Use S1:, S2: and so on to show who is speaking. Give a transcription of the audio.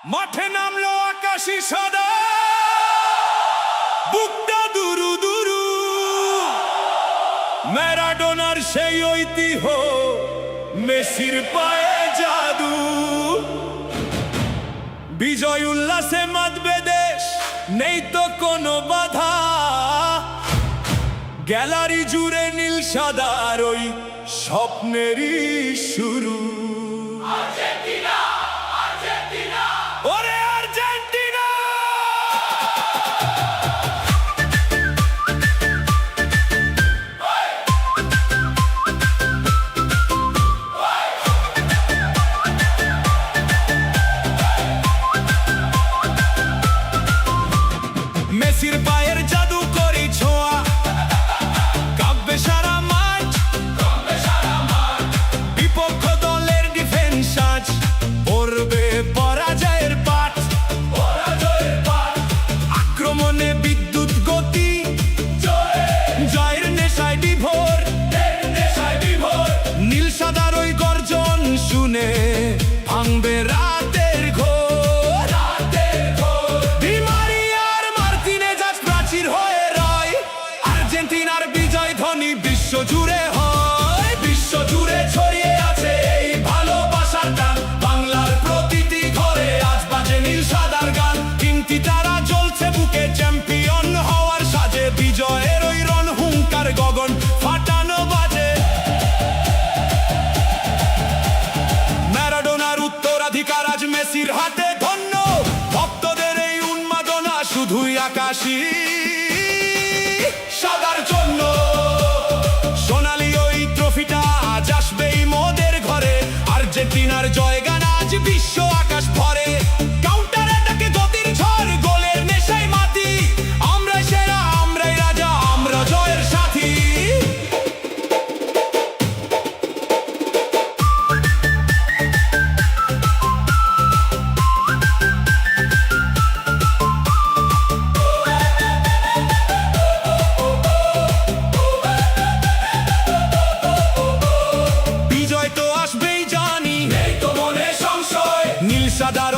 S1: মাঠে নামলো আকাশি সাদা, বুকটা দুরু দুরু, ম্যারাডোনার সেই ঐতিহ্য, মেসির পায়ে জাদু। বিজয় উল্লাসে মাতবে দেশ, নেই তো কোনো বাধা। গ্যালারি জুড়ে নীল সাদার ওই স্বপ্নেরই শুরু। আর্জেন্টিনা, আর্জেন্টিনা, ওরে আর্জেন্টিনা। মেসির পায়ের জাদু করি ছোঁয়া, কাঁপবে সারা মাঠ, বিপক্ষ দলের ডিফেন্স আজ পড়বে পরাজয়ের পাঠ। আক্রমণে বিদ্যুৎ গতি, জয়ের নেশায় বিভোর, নীল সাদার ওই গর্জন শুনে ভাঙবে রাতের ঘোর। ডি মারিয়ার মার্টিনেজ আজ প্রাচীর হয়ে রয়, আর্জেন্টিনার বিজয় ধ্বনি বিশ্ব জুড়ে হয়। বিশ্ব জুড়ে ছড়িয়ে আছে এই ভালোবাসার টান, বাংলার প্রতিটি ঘরে আজ বাজে নীল সাদার গান। তিনটি তারা জ্বলছে বুকে, চ্যাম্পিয়ন হওয়ার সাজে, বিজয়ের ওই রণ হুঙ্কার গগন ফাটানো বাজে। ম্যারাডোনার উত্তরাধিকার আজ মেসির হাতে ধন্য, ভক্তদের এই উন্মাদনা শুধুই আকাশী সাদার জন্য। সোনালি ওই ট্রফিটা আজ আসবেই মোদের ঘরে, আর্জেন্টিনার জয়গান আজ বিশ্ব আকাশ ভরে। কাউন্টার অ্যাটাকে গতির ঝড়, গোলের নেশায় মাতি, আমরাই সেরা, আমরাই রাজা, আমরা জয়ের সাথী। বিজয় তো আসবেই জানি, নেই তো মনে সংশয়, নীল সাদার